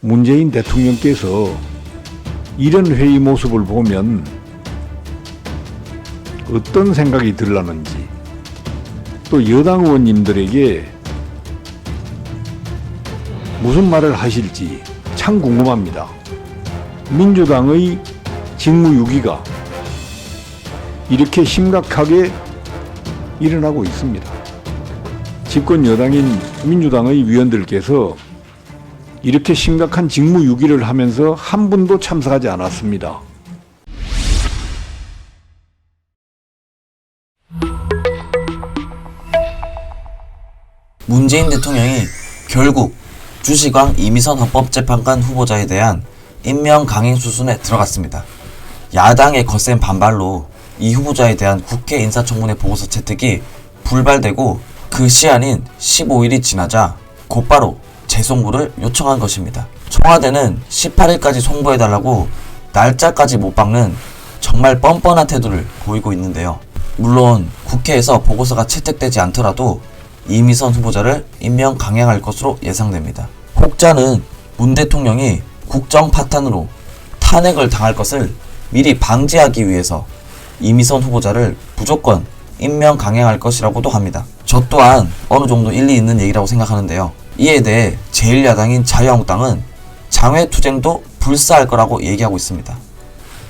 문재인 대통령께서 이런 회의 모습을 보면 어떤 생각이 들라는지, 또 여당 의원님들에게 무슨 말을 하실지 참 궁금합니다. 민주당의 직무유기가 이렇게 심각하게 일어나고 있습니다. 집권 여당인 민주당의 위원들께서 이렇게 심각한 직무유기를 하면서 한 분도 참석하지 않았습니다. 문재인 대통령이 결국 주시광 이미선 헌법재판관 후보자에 대한 임명 강행 수순에 들어갔습니다. 야당의 거센 반발로 이 후보자에 대한 국회 인사청문회 보고서 채택이 불발되고 그 시한인 15일이 지나자 곧바로 재송부를 요청한 것입니다. 청와대는 18일까지 송부해달라고 날짜까지 못 박는 정말 뻔뻔한 태도를 보이고 있는데요. 물론 국회에서 보고서가 채택되지 않더라도 이미선 후보자를 임명 강행할 것으로 예상됩니다. 혹자는 문 대통령이 국정 파탄으로 탄핵을 당할 것을 미리 방지하기 위해서 이미선 후보자를 무조건 임명 강행할 것이라고도 합니다. 저 또한 어느 정도 일리 있는 얘기라고 생각하는데요. 이에 대해 제1야당인 자유한국당은 장외투쟁도 불사할 거라고 얘기하고 있습니다.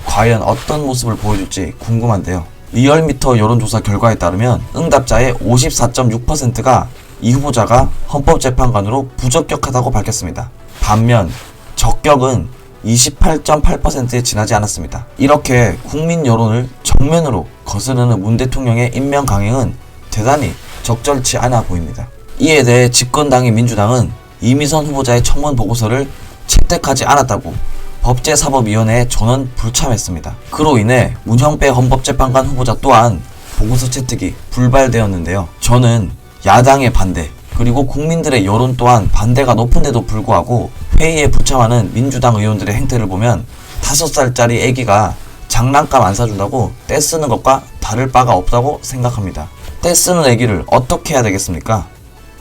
과연 어떤 모습을 보여줄지 궁금한데요. 리얼미터 여론조사 결과에 따르면 응답자의 54.6%가 이 후보자가 헌법재판관으로 부적격하다고 밝혔습니다. 반면 적격은 28.8%에 지나지 않았습니다. 이렇게 국민 여론을 정면으로 거스르는 문 대통령의 임명 강행은 대단히 적절치 않아 보입니다. 이에 대해 집권당인 민주당은 이미선 후보자의 청문 보고서를 채택하지 않았다고 법제사법위원회에 전원 불참했습니다. 그로 인해 문형배 헌법재판관 후보자 또한 보고서 채택이 불발되었는데요. 저는 야당의 반대, 그리고 국민들의 여론 또한 반대가 높은데도 불구하고 회의에 불참하는 민주당 의원들의 행태를 보면 5살짜리 애기가 장난감 안 사준다고 떼쓰는 것과 다를 바가 없다고 생각합니다. 떼쓰는 애기를 어떻게 해야 되겠습니까?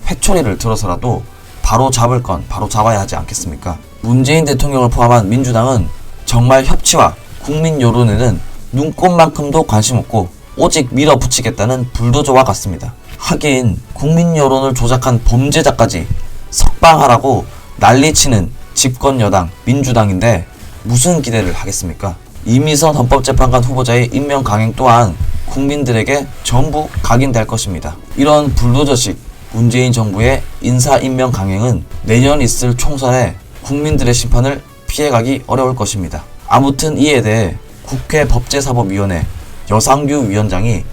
회초리를 들어서라도 바로 잡을 건 바로 잡아야 하지 않겠습니까? 문재인 대통령을 포함한 민주당은 정말 협치와 국민 여론에는 눈꼽만큼도 관심 없고 오직 밀어붙이겠다는 불도저와 같습니다. 하긴 국민 여론을 조작한 범죄자까지 석방하라고 난리치는 집권 여당 민주당인데 무슨 기대를 하겠습니까? 이미선 헌법재판관 후보자의 임명 강행 또한 국민들에게 전부 각인될 것입니다. 이런 불도저식 문재인 정부의 인사 임명 강행은 내년 있을 총선에 국민들의 심판을 피해가기 어려울 것입니다. 아무튼 이에 대해 국회 법제사법위원회 여상규 위원장이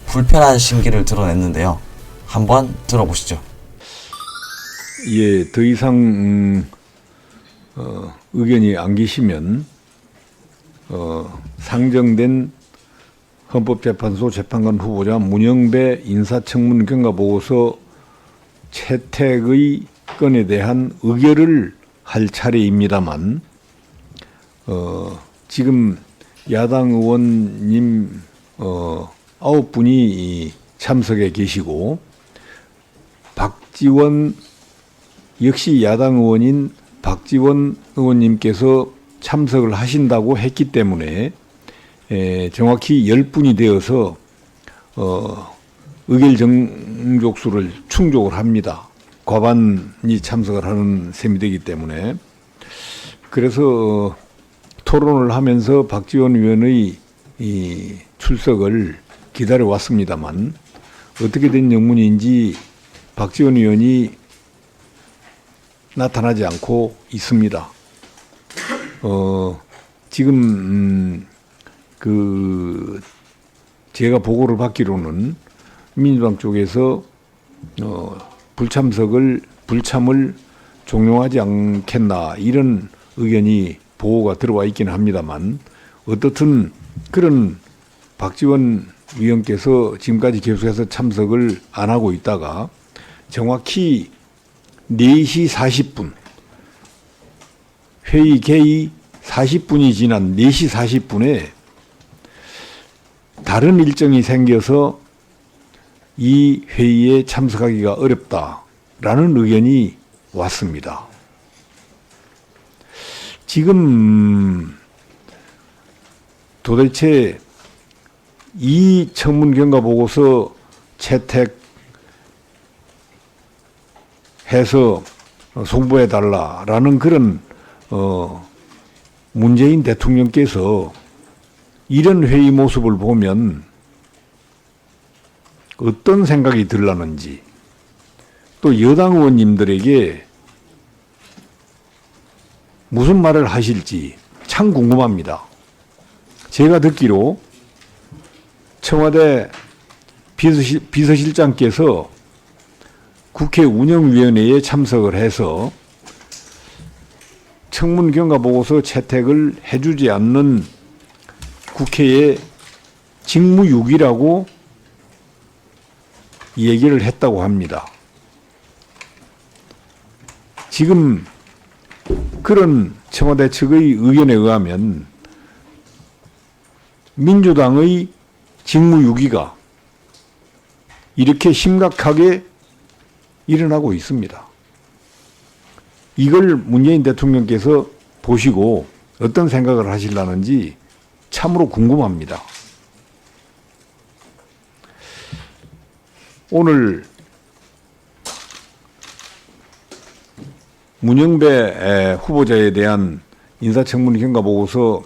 불편한 심기를 드러냈는데요. 한번 들어보시죠. 예, 더 이상 의견이 안 계시면 상정된 헌법재판소 재판관 후보자 문형배 인사청문 경과보고서 채택의 건에 대한 의결을 할 차례입니다만 지금 야당 의원님 9분이 참석해 계시고 박지원 역시 야당 의원인 박지원 의원님께서 참석을 하신다고 했기 때문에 정확히 10분이 되어서 의결 정족수를 충족을 합니다. 과반이 참석을 하는 셈이 되기 때문에. 그래서 토론을 하면서 박지원 의원의 이 출석을 기다려왔습니다만 어떻게 된 영문인지 박지원 의원이 나타나지 않고 있습니다. 지금 제가 보고를 받기로는 민주당 쪽에서 불참을 종용하지 않겠나 이런 의견이 보고가 들어와 있기는 합니다만 어떻든 그런 박지원 위원께서 지금까지 계속해서 참석을 안 하고 있다가 정확히 4시 40분 회의 개의 40분이 지난 4시 40분에 다른 일정이 생겨서 이 회의에 참석하기가 어렵다라는 의견이 왔습니다. 지금 도대체 이 청문 경과 보고서 채택해서 송부해 달라라는 그런 문재인 대통령께서 이런 회의 모습을 보면 어떤 생각이 들라는지, 또 여당 의원님들에게 무슨 말을 하실지 참 궁금합니다. 제가 듣기로 청와대 비서실장께서 국회 운영위원회에 참석을 해서 청문 경과 보고서 채택을 해주지 않는 국회의 직무유기라고 얘기를 했다고 합니다. 지금 그런 청와대 측의 의견에 의하면 민주당의 직무유기가 이렇게 심각하게 일어나고 있습니다. 이걸 문재인 대통령께서 보시고 어떤 생각을 하시려는지 참으로 궁금합니다. 오늘 문영배 후보자에 대한 인사청문 경과 보고서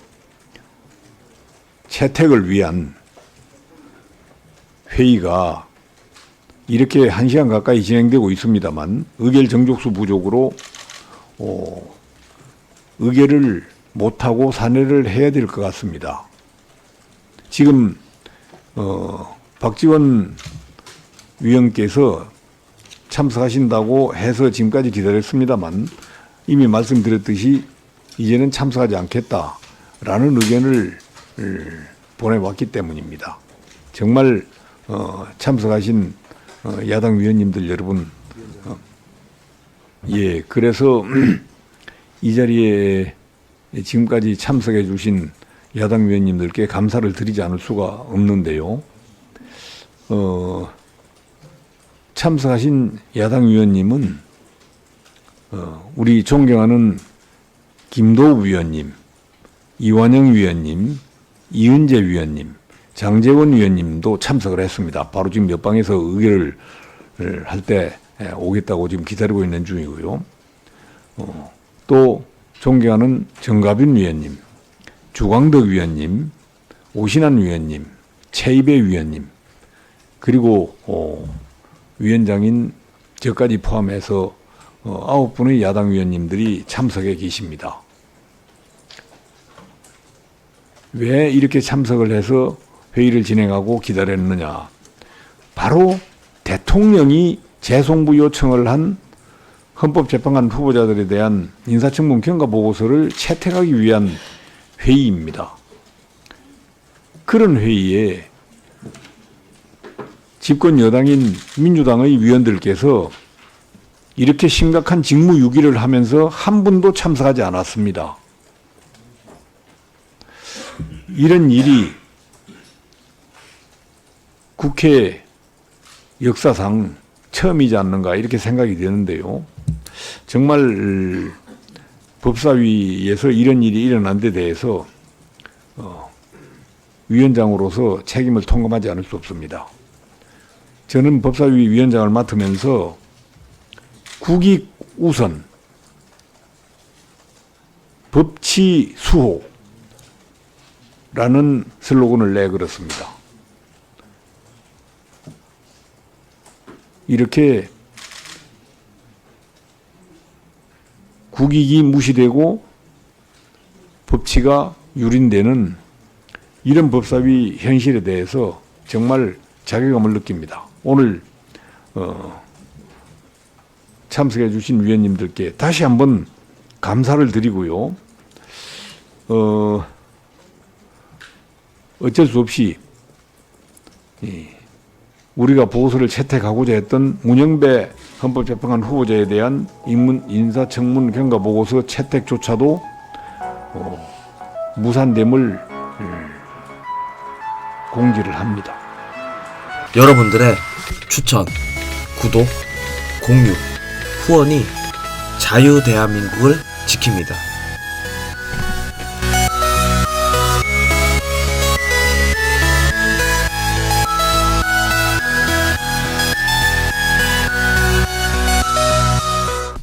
채택을 위한 회의가 이렇게 1시간 가까이 진행되고 있습니다만 의결 정족수 부족으로 의결을 못하고 산회를 해야 될 것 같습니다. 지금 박지원 위원께서 참석하신다고 해서 지금까지 기다렸습니다만 이미 말씀드렸듯이 이제는 참석하지 않겠다라는 의견을 보내왔기 때문입니다. 정말 참석하신 야당 위원님들 여러분, 그래서 이 자리에 지금까지 참석해 주신 야당 위원님들께 감사를 드리지 않을 수가 없는데요. 참석하신 야당 위원님은 우리 존경하는 김도우 위원님, 이완영 위원님, 이은재 위원님, 장제원 위원님도 참석을 했습니다. 바로 지금 옆방에서 의결을 할 때 오겠다고 지금 기다리고 있는 중이고요. 또 존경하는 정가빈 위원님, 주광덕 위원님, 오신환 위원님, 최이배 위원님, 그리고 위원장인 저까지 포함해서 9분의 야당 위원님들이 참석해 계십니다. 왜 이렇게 참석을 해서 회의를 진행하고 기다렸느냐? 바로 대통령이 재송부 요청을 한 헌법재판관 후보자들에 대한 인사청문 경과 보고서를 채택하기 위한 회의입니다. 그런 회의에 집권 여당인 민주당의 위원들께서 이렇게 심각한 직무유기를 하면서 한 분도 참석하지 않았습니다. 이런 일이 국회 역사상 처음이지 않는가 이렇게 생각이 되는데요. 정말 법사위에서 이런 일이 일어난 데 대해서 위원장으로서 책임을 통감하지 않을 수 없습니다. 저는 법사위 위원장을 맡으면서 국익 우선, 법치 수호라는 슬로건을 내걸었습니다. 이렇게 국익이 무시되고 법치가 유린되는 이런 법사위 현실에 대해서 정말 자괴감을 느낍니다. 오늘 참석해 주신 위원님들께 다시 한번 감사를 드리고요. 어쩔 수 없이 우리가 보고서를 채택하고자 했던 문영배 헌법재판관 후보자에 대한 인사청문 경과 보고서 채택조차도 무산됨을 공지를 합니다. 여러분들의 추천, 구독, 공유, 후원이 자유대한민국을 지킵니다.